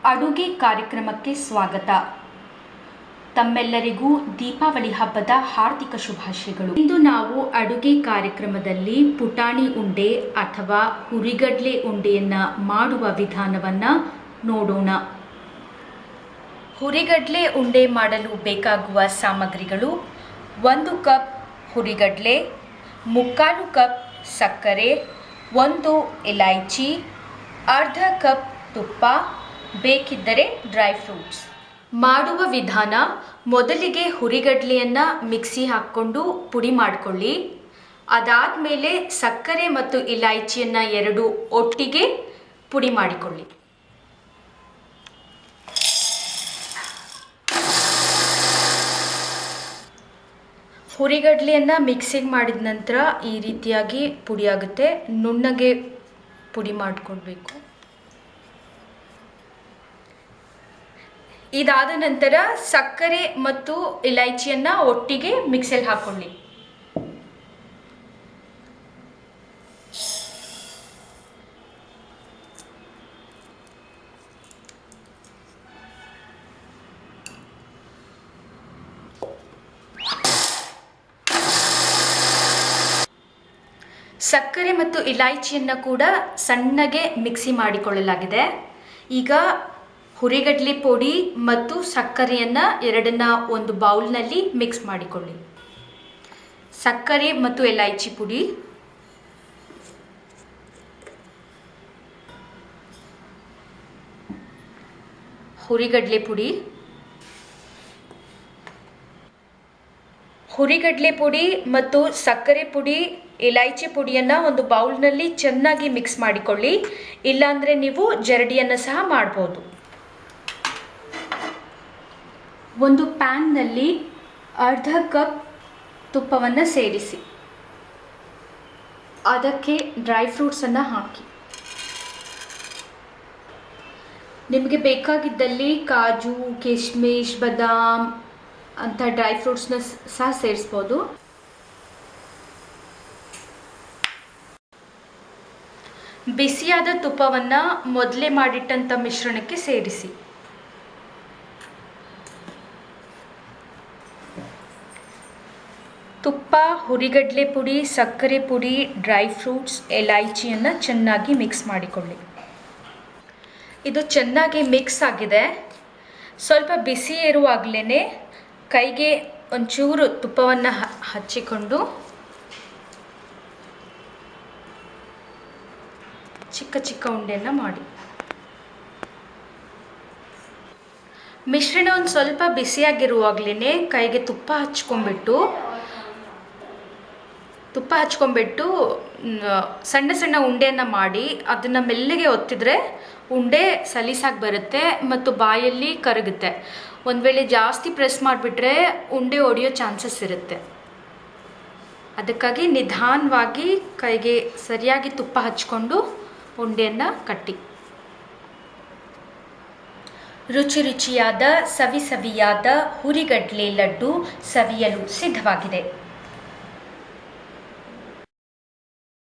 ಅಡುಗೆ ಕಾರ್ಯಕ್ರಮಕ್ಕೆ ಸ್ವಾಗತ. ತಮ್ಮೆಲ್ಲರಿಗೂ ದೀಪಾವಳಿ ಹಬ್ಬದ ಹಾರ್ದಿಕ ಶುಭಾಶಯಗಳು. ಇಂದು ನಾವು ಅಡುಗೆ ಕಾರ್ಯಕ್ರಮದಲ್ಲಿ ಪುಟಾಣಿ ಉಂಡೆ ಅಥವಾ ಹುರಿಗಡಲೆ ಉಂಡೆಯನ್ನು ಮಾಡುವ ವಿಧಾನವನ್ನು ನೋಡೋಣ. ಹುರಿಗಡಲೆ ಉಂಡೆ ಮಾಡಲು ಬೇಕಾಗುವ ಸಾಮಗ್ರಿಗಳು: 1 ಕಪ್ ಹುರಿಗಡಲೆ, 3/4 ಕಪ್ ಸಕ್ಕರೆ, 1 ಇಲೈಚಿ, ಅರ್ಧ ಕಪ್ ತುಪ್ಪ, ಬೇಕಿದ್ದರೆ ಡ್ರೈ ಫ್ರೂಟ್ಸ್. ಮಾಡುವ ವಿಧಾನ: ಮೊದಲಿಗೆ ಹುರಿಗಡಲೆಯನ್ನು ಮಿಕ್ಸಿ ಹಾಕ್ಕೊಂಡು ಪುಡಿ ಮಾಡಿಕೊಳ್ಳಿ. ಅದಾದಮೇಲೆ ಸಕ್ಕರೆ ಮತ್ತು ಇಲೈಚಿಯನ್ನು ಎರಡು ಒಟ್ಟಿಗೆ ಪುಡಿ ಮಾಡಿಕೊಳ್ಳಿ. ಹುರಿಗಡಲೆಯನ್ನು ಮಿಕ್ಸಿಗೆ ಮಾಡಿದ ನಂತರ ಈ ರೀತಿಯಾಗಿ ಪುಡಿ ಆಗುತ್ತೆ. ನುಣ್ಣಗೆ ಪುಡಿ ಮಾಡಿಕೊಳ್ಬೇಕು. ಇದಾದ ನಂತರ ಸಕ್ಕರೆ ಮತ್ತು ಇಲೈಚಿಯನ್ನು ಒಟ್ಟಿಗೆ ಮಿಕ್ಸಲ್ಲಿ ಹಾಕೊಳ್ಳಿ. ಸಕ್ಕರೆ ಮತ್ತು ಇಲೈಚಿಯನ್ನು ಕೂಡ ಸಣ್ಣಗೆ ಮಿಕ್ಸಿ ಮಾಡಿಕೊಳ್ಳಲಾಗಿದೆ. ಈಗ ಹುರಿಗಡಲೆ ಪುಡಿ ಮತ್ತು ಸಕ್ಕರೆಯನ್ನು ಎರಡನ್ನ ಒಂದು ಬೌಲ್ನಲ್ಲಿ ಮಿಕ್ಸ್ ಮಾಡಿಕೊಳ್ಳಿ. ಸಕ್ಕರೆ ಮತ್ತು ಇಲೈಚಿ ಪುಡಿ, ಹುರಿಗಡಲೆ ಪುಡಿ, ಹುರಿಗಡಲೆ ಪುಡಿ ಮತ್ತು ಸಕ್ಕರೆ ಪುಡಿ, ಇಲೈಚಿ ಪುಡಿಯನ್ನು ಒಂದು ಬೌಲ್ನಲ್ಲಿ ಚೆನ್ನಾಗಿ ಮಿಕ್ಸ್ ಮಾಡಿಕೊಳ್ಳಿ. ಇಲ್ಲಾಂದರೆ ನೀವು ಜರಡಿಯನ್ನು ಸಹ ಮಾಡ್ಬೋದು. ಒಂದು ಪ್ಯಾನ್ನಲ್ಲಿ ಅರ್ಧ ಕಪ್ ತುಪ್ಪವನ್ನು ಸೇರಿಸಿ ಅದಕ್ಕೆ ಡ್ರೈ ಫ್ರೂಟ್ಸನ್ನು ಹಾಕಿ. ನಿಮಗೆ ಬೇಕಾಗಿದ್ದಲ್ಲಿ ಕಾಜು, ಕಿಶ್ಮಿಶ್, ಬಾದಾಮ್ ಅಂತ ಡ್ರೈ ಫ್ರೂಟ್ಸ್ನ ಸಹ ಸೇರಿಸ್ಬೋದು. ಬಿಸಿಯಾದ ತುಪ್ಪವನ್ನು ಮೊದಲೇ ಮಾಡಿಟ್ಟಂಥ ಮಿಶ್ರಣಕ್ಕೆ ಸೇರಿಸಿ. ತುಪ್ಪ, ಹುರಿಗಡಲೆ ಪುಡಿ, ಸಕ್ಕರೆ ಪುಡಿ, ಡ್ರೈ ಫ್ರೂಟ್ಸ್, ಇಲೈಚಿಯನ್ನು ಚೆನ್ನಾಗಿ ಮಿಕ್ಸ್ ಮಾಡಿಕೊಳ್ಳಿ. ಇದು ಚೆನ್ನಾಗಿ ಮಿಕ್ಸ್ ಆಗಿದೆ. ಸ್ವಲ್ಪ ಬಿಸಿ ಇರುವಾಗಲೇ ಕೈಗೆ ಒಂಚೂರು ತುಪ್ಪವನ್ನು ಹಚ್ಚಿಕೊಂಡು ಚಿಕ್ಕ ಚಿಕ್ಕ ಉಂಡೆಯನ್ನು ಮಾಡಿ. ಮಿಶ್ರಣ ಒಂದು ಸ್ವಲ್ಪ ಬಿಸಿಯಾಗಿರುವಾಗಲೇ ಕೈಗೆ ತುಪ್ಪ ಹಚ್ಕೊಂಡ್ಬಿಟ್ಟು ಸಣ್ಣ ಸಣ್ಣ ಉಂಡೆಯನ್ನು ಮಾಡಿ ಅದನ್ನು ಮೆಲ್ಲಗೆ ಒತ್ತಿದ್ರೆ ಉಂಡೆ ಸಲೀಸಾಗಿ ಬರುತ್ತೆ ಮತ್ತು ಬಾಯಲ್ಲಿ ಕರಗುತ್ತೆ. ಒಂದು ವೇಳೆ ಜಾಸ್ತಿ ಪ್ರೆಸ್ ಮಾಡಿಬಿಟ್ರೆ ಉಂಡೆ ಒಡೆಯೋ ಚಾನ್ಸಸ್ ಇರುತ್ತೆ. ಅದಕ್ಕಾಗಿ ನಿಧಾನವಾಗಿ ಕೈಗೆ ಸರಿಯಾಗಿ ತುಪ್ಪ ಹಚ್ಕೊಂಡು ಉಂಡೆಯನ್ನು ಕಟ್ಟಿ. ರುಚಿ ರುಚಿಯಾದ ಸವಿಯಾದ ಹುರಿಗಡಲೆ ಲಡ್ಡು ಸವಿಯಲು ಸಿದ್ಧವಾಗಿದೆ.